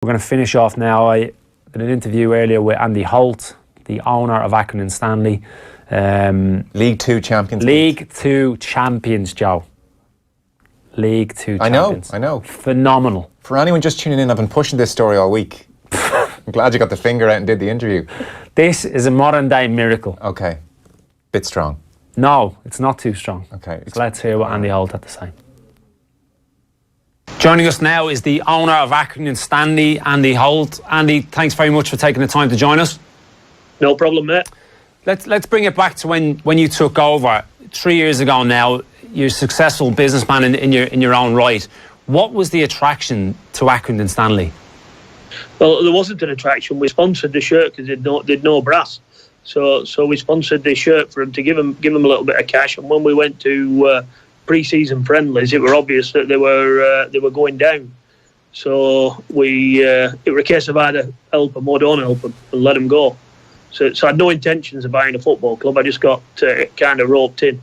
We're going to finish off now. I did an interview earlier with Andy Holt, the owner of Accrington Stanley. League Two champions. League Two champions, Joe. League Two champions. I know. Phenomenal. For anyone just tuning in, I've been pushing this story all week. I'm glad you got the finger out and did the interview. This is a modern day miracle. Okay. Bit strong. No, it's not too strong. Okay. So let's hear what Andy Holt had to say. Joining us now is the owner of Accrington Stanley, Andy Holt. Andy, thanks very much for taking the time to join us. No problem, mate. Let's bring it back to when you took over 3 years ago now. You're a successful businessman in your own right. What was the attraction to Accrington Stanley? Well, there wasn't an attraction. We sponsored the shirt because they'd no brass. So we sponsored the shirt for them to give them a little bit of cash. And when we went to pre-season friendlies, it were obvious that they were going down. So it were a case of either help them or don't help them and let them go. So I had no intentions of buying a football club. I just got kind of roped in.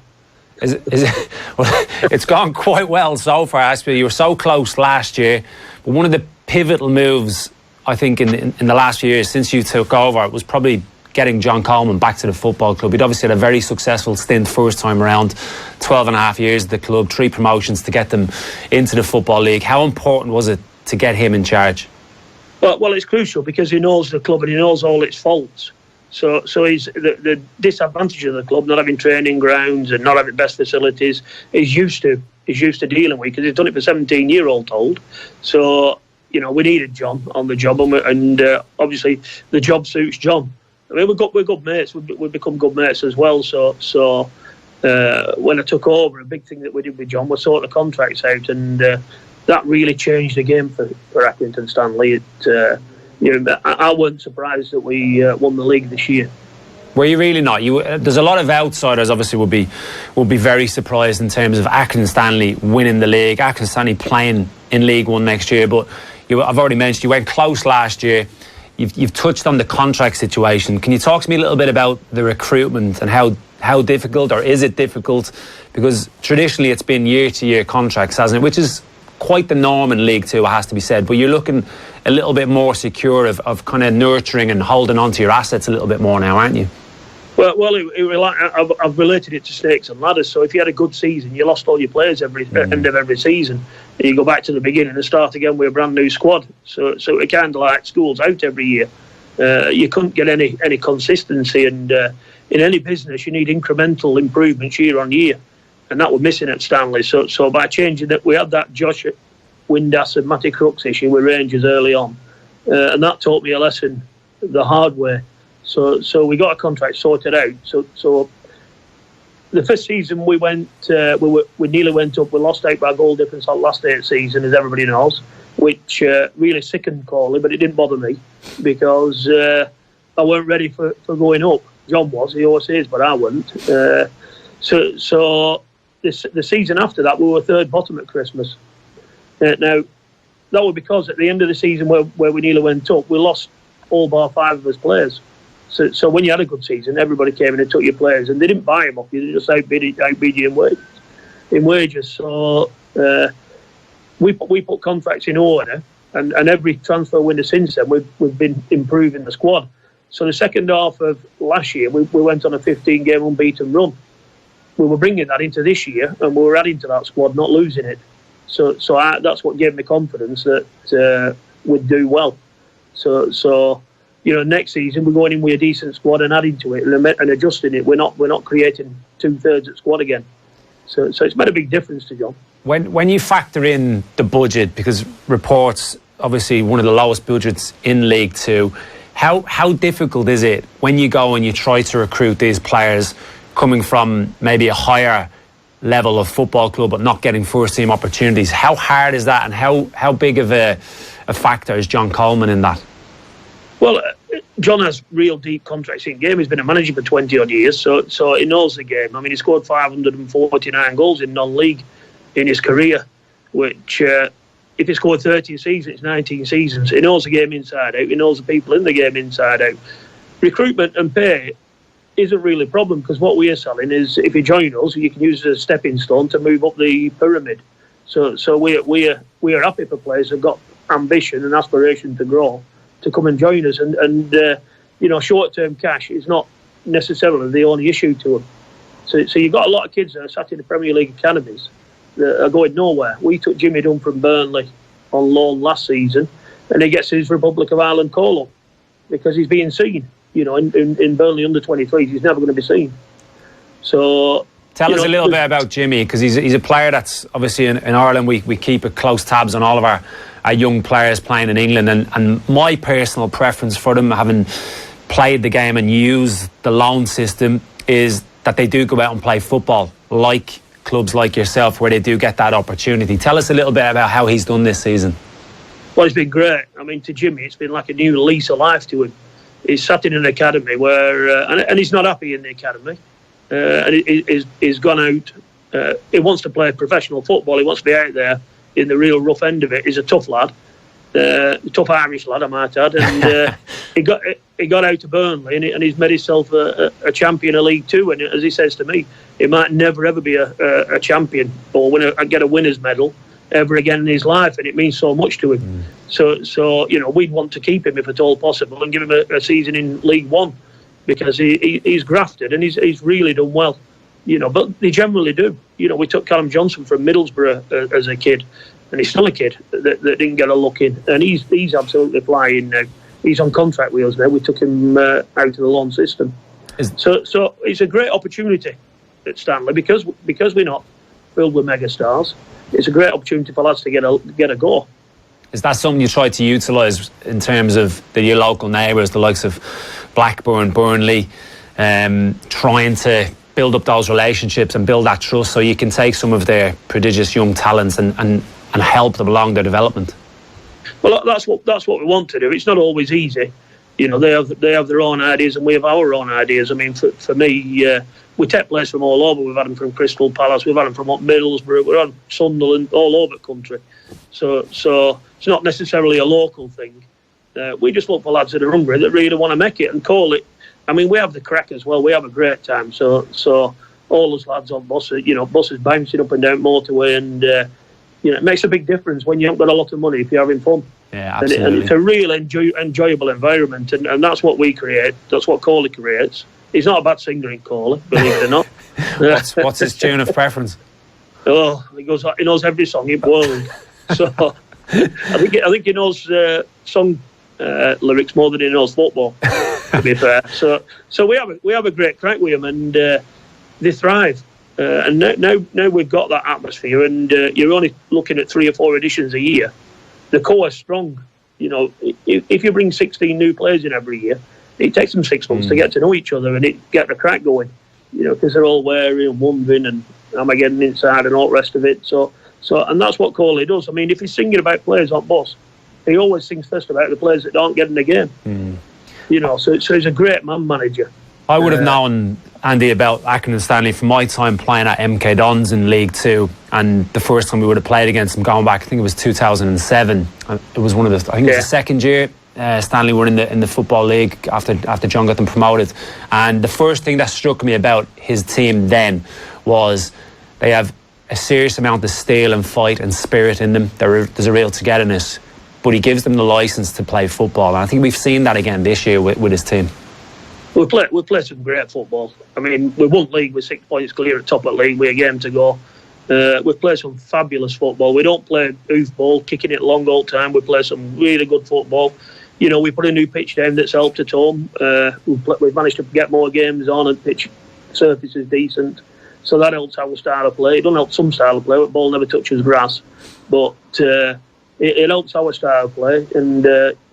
Is it, well, it's gone quite well so far, Aspie. You were so close last year, but one of the pivotal moves, I think, in the last few years since you took over was probably getting John Coleman back to the football club. He'd obviously had a very successful stint first time around, 12 and a half years at the club, 3 promotions to get them into the Football League. How important was it to get him in charge? Well, it's crucial because he knows the club and he knows all its faults. So he's the disadvantage of the club, not having training grounds and not having best facilities, he's used to dealing with because he's done it for 17-year-old old. So, we needed John on the job and obviously the job suits John. I mean, we're good mates. We've become good mates as well. So when I took over, a big thing that we did with John was sort the contracts out, and that really changed the game for Accrington Stanley. I wasn't surprised that we won the league this year. Were you really not? There's a lot of outsiders obviously will be very surprised in terms of Accrington Stanley winning the league, Accrington Stanley playing in League One next year. But I've already mentioned you went close last year. You've touched on the contract situation. Can you talk to me a little bit about the recruitment and how difficult, or is it difficult? Because traditionally it's been year-to-year contracts, hasn't it? Which is quite the norm in League Two, it has to be said. But you're looking a little bit more secure of kind of nurturing and holding on to your assets a little bit more now, aren't you? Well, I've related it to snakes and ladders. So if you had a good season, you lost all your players end of every season. And you go back to the beginning and start again with a brand new squad. So it kind of like schools out every year. You couldn't get any consistency, and in any business you need incremental improvements year on year, and that was missing at Stanley. So by changing that, we had that Josh Windass and Matty Crooks issue with Rangers early on, and that taught me a lesson the hard way. So we got a contract sorted out. So the first season we went, we nearly went up. We lost out by a goal difference on last day of the season, as everybody knows, which really sickened Corley, but it didn't bother me because I weren't ready for going up. John was, he always is, but I wasn't. So the season after that, we were third bottom at Christmas. Now, that was because at the end of the season where we nearly went up, we lost all bar 5 of us players. So when you had a good season, everybody came in and took your players, and they didn't buy them off you. They just outbid you in wages. So we put contracts in order, and every transfer window since then, we've been improving the squad. So the second half of last year, we went on a 15-game unbeaten run. We were bringing that into this year, and we were adding to that squad, not losing it. So that's what gave me confidence that we'd do well. So next season we're going in with a decent squad and adding to it and adjusting it. We're not creating 2/3 of squad again. So it's made a big difference to John. When you factor in the budget, because reports obviously one of the lowest budgets in League Two, how difficult is it when you go and you try to recruit these players coming from maybe a higher level of football club but not getting first team opportunities? How hard is that, and how big of a factor is John Coleman in that? Well, John has real deep contracts in game. He's been a manager for 20 odd years, so he knows the game. I mean, he scored 549 goals in non-league in his career, which if he scored 30 a season, it's 19 seasons. He knows the game inside out. He knows the people in the game inside out. Recruitment and pay isn't really a problem, because what we are selling is, if you join us, you can use it as a stepping stone to move up the pyramid. So we are happy for players who've got ambition and aspiration to grow, to come and join us. And short-term cash is not necessarily the only issue to them. So you've got a lot of kids that are sat in the Premier League academies that are going nowhere. We took Jimmy Dunn from Burnley on loan last season, and he gets his Republic of Ireland call-up because he's being seen. In Burnley under-23s, he's never going to be seen. So tell us a little bit about Jimmy, because he's a player that's obviously in Ireland. We keep a close tabs on all of our young players playing in England, and my personal preference for them, having played the game and used the loan system, is that they do go out and play football, like clubs like yourself, where they do get that opportunity. Tell us a little bit about how he's done this season. Well, it's been great. I mean, to Jimmy, it's been like a new lease of life to him. He's sat in an academy where, and he's not happy in the academy. And he's gone out. He wants to play professional football. He wants to be out there in the real rough end of it. He's a tough lad, tough Irish lad, I might add. And he got out to Burnley, and he's made himself a champion of League Two. And as he says to me, he might never ever be a champion or get a winner's medal ever again in his life, and it means so much to him. So we'd want to keep him if at all possible and give him a season in League One, because he's grafted and he's really done well. But they generally do. We took Callum Johnson from Middlesbrough as a kid, and he's still a kid that didn't get a look in, and he's absolutely flying now. He's on contract with us now. We took him out of the loan system. So it's a great opportunity at Stanley because we're not filled with megastars. It's a great opportunity for lads to get a go. Is that something you try to utilise in terms of your local neighbours, the likes of Blackburn, Burnley, trying to build up those relationships and build that trust so you can take some of their prodigious young talents and help them along their development? Well, that's what we want to do. It's not always easy. They have their own ideas and we have our own ideas. I mean, for me, we take players from all over. We've had them from Crystal Palace, we've had them from Middlesbrough, we're on Sunderland, all over the country. So it's not necessarily a local thing. We just look for lads that are hungry, that really want to make it and call it. I mean, we have the crack as well. We have a great time. So all those lads on buses, buses bouncing up and down motorway, and it makes a big difference when you haven't got a lot of money if you're having fun. Yeah, absolutely. And it's a real enjoyable environment, and that's what we create. That's what Coley creates. He's not a bad singer in Coley, believe it or not. What's his tune of preference? Oh, he knows every song in the world. So I think he knows song lyrics more than he knows football, to be fair. So we have a great crack with them, and they thrive. And now we've got that atmosphere, and you're only looking at 3 or 4 editions a year. The core is strong. If you bring 16 new players in every year, it takes them 6 months to get to know each other and get the crack going. Because they're all wary and wondering, and am I getting inside and all the rest of it. So and that's what Coley does. I mean, if he's singing about players on bus, he always sings first about the players that aren't getting the game. So he's a great man manager. I would have known, Andy, about Accrington Stanley from my time playing at MK Dons in League Two, and the first time we would have played against them going back, I think it was 2007. It was one of the, I think it was the second year Stanley were in the Football League after John got them promoted, and the first thing that struck me about his team then was they have a serious amount of steel and fight and spirit in them. There's a real togetherness, but he gives them the licence to play football, and I think we've seen that again this year with his team. We play some great football. I mean, we won league with 6 points clear at top of the league with a game to go. We play some fabulous football. We don't play hoofball, kicking it long all the time. We play some really good football. We put a new pitch down that's helped at home. We've managed to get more games on, and pitch surface is decent. So that helps our style of play. It doesn't help some style of play. The ball never touches grass. But it helps our style of play. And,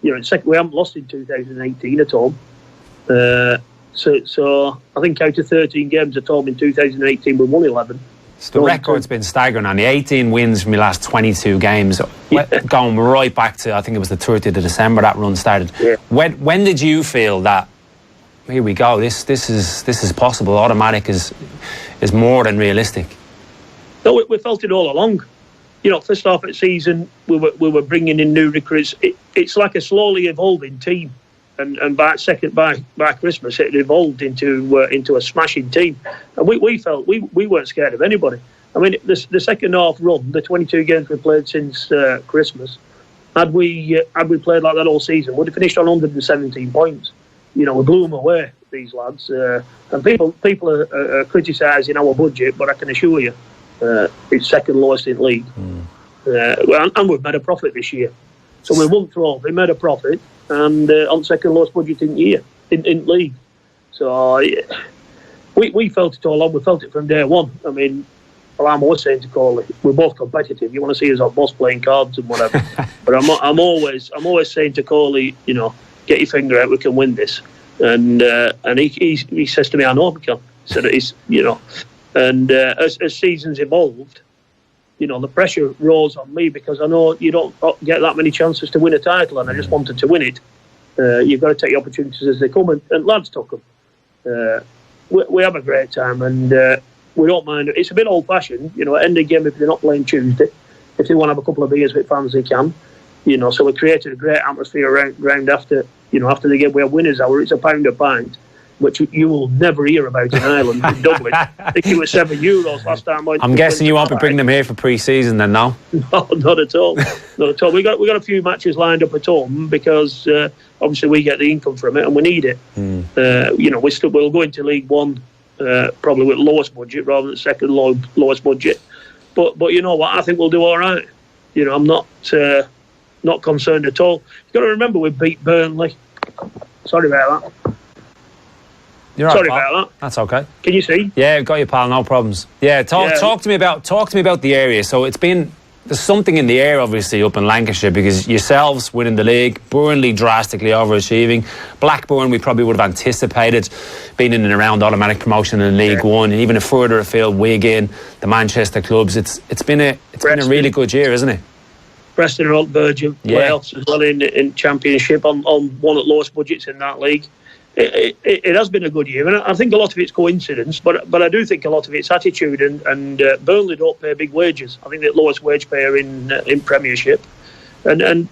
we haven't lost in 2018 at home. So I think out of 13 games at home in 2018, we won 11. So the record's been staggering, and the 18 wins from the last 22 games, going right back to, I think it was the 30th of December that run started. Yeah. When did you feel that, here we go, this is possible, automatic is more than realistic? No, we felt it all along. First half of the season, we were bringing in new recruits. It's like a slowly evolving team. And by Christmas, it evolved into a smashing team, and we felt we weren't scared of anybody. I mean, the second half run, the 22 games we played since Christmas, Had we played like that all season, we'd have finished on 117 points. We blew them away, these lads. And people are criticising our budget, but I can assure you, it's second lowest in league. And we've made a profit this year. So we won trophy, made a profit, and on second lowest budget in year in league. So we felt it all on. We felt it from day one. I mean, I'm always saying to Corley, we're both competitive. You want to see us on boss playing cards and whatever. But I'm always saying to Corley, get your finger out. We can win this. And he says to me, I know we can. He said it's And as seasons evolved, the pressure rose on me because I know you don't get that many chances to win a title, and I just wanted to win it. You've got to take the opportunities as they come, and lads took them. We have a great time, and we don't mind. It's a bit old-fashioned, at end of game if they're not playing Tuesday. If they want to have a couple of beers with fans, they can. So we created a great atmosphere around after the game. We have winners hour. It's £1 a pint, which you will never hear about in Ireland, in Dublin. I think it was €7 last time. I'm guessing you won't be bringing them here for pre-season then, no? No, not at all. Not at all. We got a few matches lined up at home because obviously we get the income from it and we need it. We'll go into League One probably with lowest budget rather than second lowest budget. But you know what? I think we'll do all right. I'm not concerned at all. You've got to remember we beat Burnley. Sorry about that. You're right, Sorry pal. about that. That's okay. Can you see? Yeah, got you, pal. No problems. Yeah, talk to me about the area. So there's something in the air, obviously, up in Lancashire because yourselves winning the league, Burnley drastically overachieving, Blackburn we probably would have anticipated being in and around automatic promotion in League One, and even a further afield, Wigan, the Manchester clubs. It's been a really good year, isn't it? Preston and Virgin playoffs as well in Championship on one of the lowest budgets in that league. It has been a good year, and I think a lot of it's coincidence, but I do think a lot of it's attitude. And Burnley don't pay big wages. I think they're the lowest wage payer in Premiership, and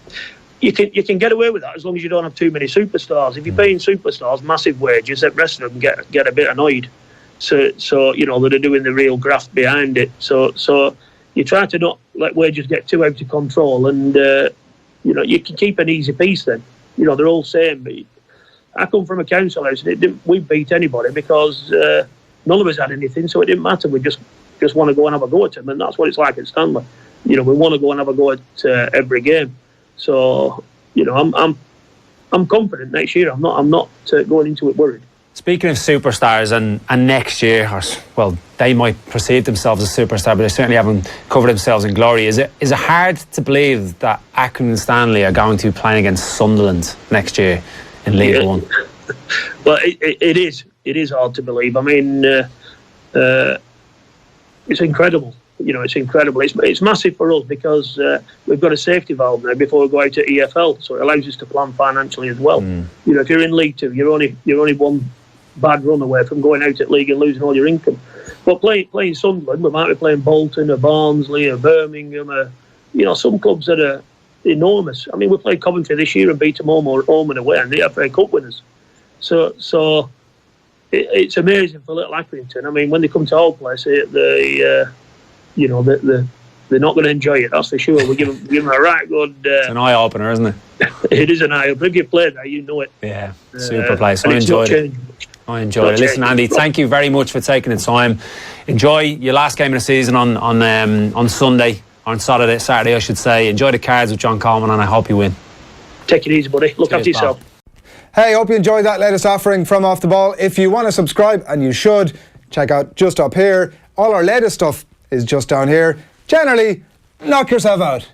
you can get away with that as long as you don't have too many superstars. If you're paying superstars massive wages, the rest of them get a bit annoyed. So that are doing the real graft behind it. So you try to not let wages get too out of control, and you can keep an easy piece. Then they're all saying, but I come from a council house, and we beat anybody because none of us had anything, so it didn't matter. We just want to go and have a go at them, and that's what it's like at Stanley. We want to go and have a go at every game. So I'm confident next year. I'm not going into it worried. Speaking of superstars and next year, they might perceive themselves as superstar, but they certainly haven't covered themselves in glory. Is it hard to believe that Accrington and Stanley are going to be playing against Sunderland next year in League One? Well, it is. It is hard to believe. I mean, it's incredible. It's incredible. It's massive for us because we've got a safety valve now before we go out to EFL, so it allows us to plan financially as well. If you're in League Two, you're only one bad run away from going out at league and losing all your income. But playing Sunderland, we might be playing Bolton or Barnsley or Birmingham or some clubs that are enormous. I mean, we played Coventry this year and beat them home and away, and they are FA Cup winners. So it's amazing for little Accrington. I mean, when they come to our place, they're not going to enjoy it. That's for sure. We give them a right good. It's an eye opener, isn't it? It is an eye opener. If you play there, you know it. Yeah, super place. I enjoyed it. I enjoyed it. Listen, Andy, thank you very much for taking the time. Enjoy your last game of the season on Sunday. On Saturday, I should say. Enjoy the cards with John Coleman, and I hope you win. Take it easy, buddy. Look after yourself. Hey, hope you enjoyed that latest offering from Off the Ball. If you want to subscribe, and you should, check out just up here. All our latest stuff is just down here. Generally, knock yourself out.